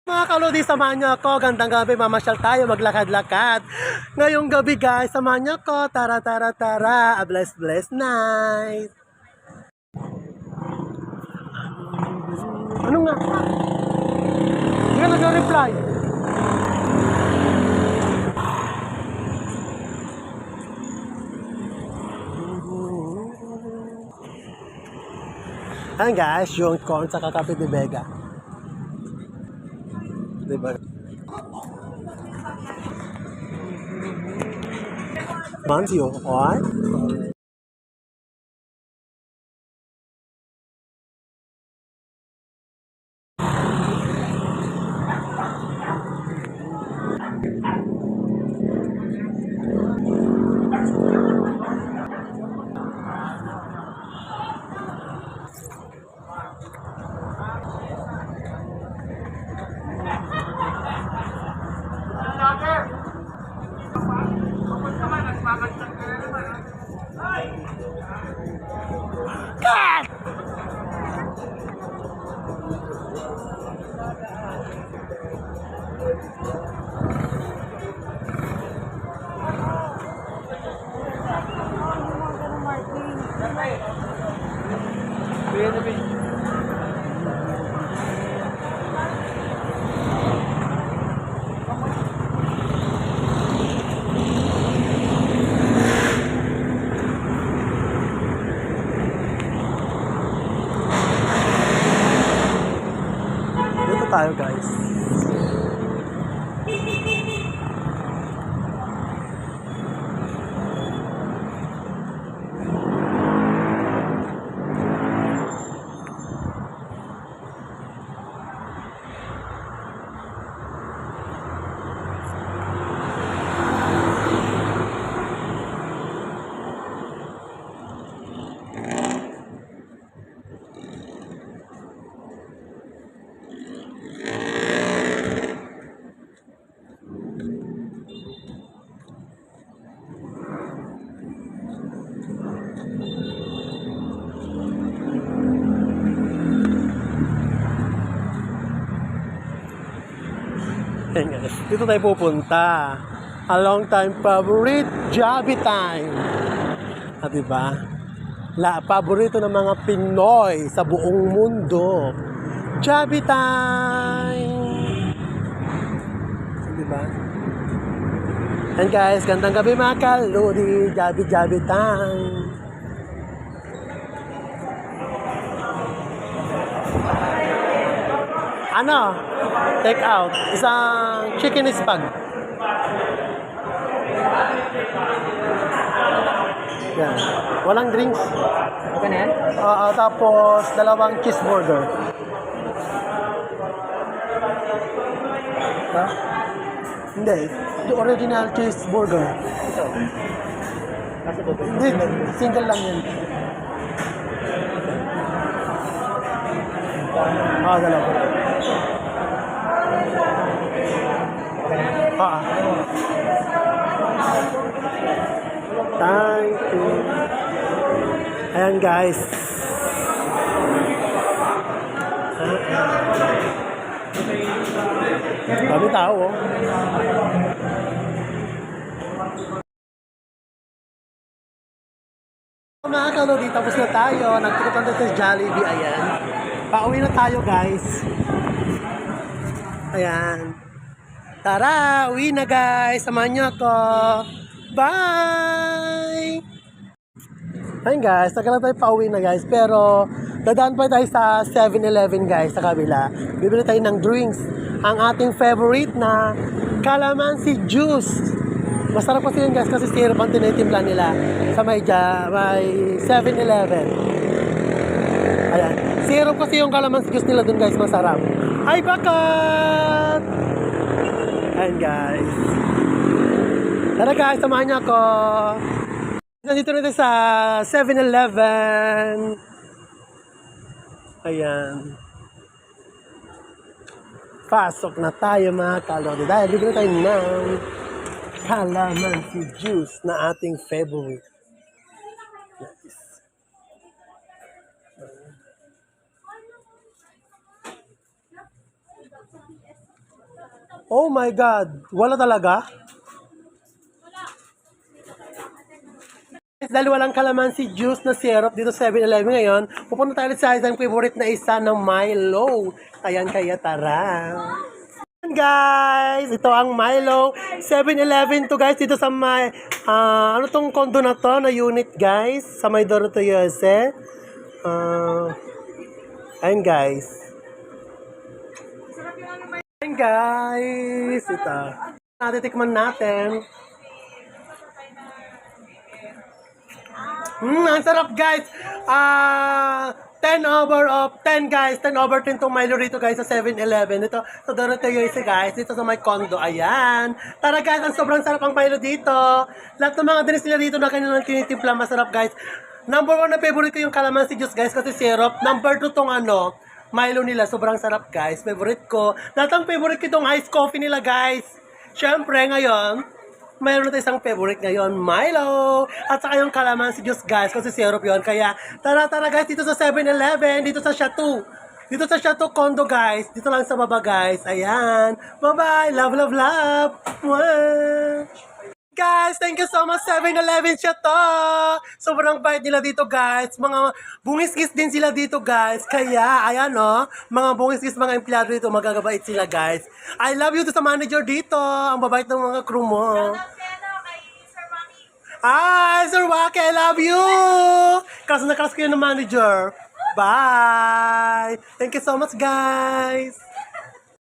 Mga kalodi, samahan niyo ako. Gandang gabi, mamasyal tayo, maglakad-lakad. Ngayong gabi guys, samahan niyo ako. Tara, tara, tara. A bless night. Ano nga? Hindi ka nag-reply. Ayan guys, yung corn sa kakapit ni Vega. Diba? Months yung corn. Cut! Dito tayo guys. Ayan guys, dito tayo pupunta. A long time favorite, Jollibee time. At diba? Paborito ng mga Pinoy sa buong mundo. Jollibee time! Diba? Ayan guys, gandang gabi mga kalodi. Jollibee time. Ano? Take out. Isang chicken spag. Yan. Walang drinks. Okay na yan? Tapos, dalawang cheeseburger. Ito? Hindi. The original cheeseburger. Ito? Kasi po. Hindi. Single lang yun. Dalawa. Thank you. Ayan guys. Dami tao oh. Mga kalodi, tapos na tayo. Nagtutupan tayo sa Jollibee. Ayan. Pauwi na tayo guys. Ayan. Tara, uwi na guys. Samahan niyo ako. Bye! Ayun guys, nagkaroon tayo pauwi na guys. Pero, dadaan pa tayo sa 7-Eleven guys, sa kabila. Bibili tayo ng drinks. Ang ating favorite na calamansi juice. Masarap kasi yun guys, kasi syrup ang tinitimpla nila sa may 7-Eleven. Ayan. Syrup kasi yung calamansi juice nila dun guys, masarap. Ay, bakat! Ayan guys. Tara guys, samahan niyo ako. Nandito na tayo sa 7-Eleven. Ayan. Pasok na tayo mga kalodi. Dahil bigyan tayo ng calamansi juice na ating favorite. Yes. Oh my God. Wala talaga? Dahil walang kalamansi juice na syrup dito sa 7-Eleven ngayon, pupunta tayo ulit sa isang favorite na isa ng Milo. Ayan kaya tara. Ayan guys, ito ang Milo. 7-Eleven to guys dito sa may, ano tong condo na to na unit guys? Sa may Doroteo USA. Ayan guys. Ayan guys, ito. Natitikman natin. Ang sarap guys. 10 over of 10 guys. 10 over 10 tong Milo rito guys sa 7-Eleven. Ito sa Doroteo USA guys. Dito sa my condo. Ayan. Tara guys, ang sobrang sarap ang Milo dito. Lahat ng mga dinis nila dito na kanilang tinitimpla. Masarap guys. Number 1 na favorite ko yung calamansi juice guys kasi syrup. Number 2 tong Milo nila. Sobrang sarap guys. Favorite ko. Lahat ang favorite ko itong iced coffee nila guys. Siyempre ngayon, mayroon na isang favorite ngayon, Milo. At saka yung calamansi juice guys, kasi syrup yun. Kaya tara guys, dito sa 7-Eleven, dito sa Chateau. Dito sa Chateau Condo guys. Dito lang sa baba guys. Ayan. Bye-bye. Love, love, love. Mwah. Guys, thank you so much 7-Eleven Chateau. Sobrang bait nila dito guys. Mga bungis-gis din sila dito guys. Kaya, ayan mga bungis-gis mga empleyado dito, magagabait sila guys. I love you to sa manager dito. Ang babait ng mga crew mo. Hi, Sir Waki, I love you! Kaso na kaso ko yun ng manager. Bye! Thank you so much, guys!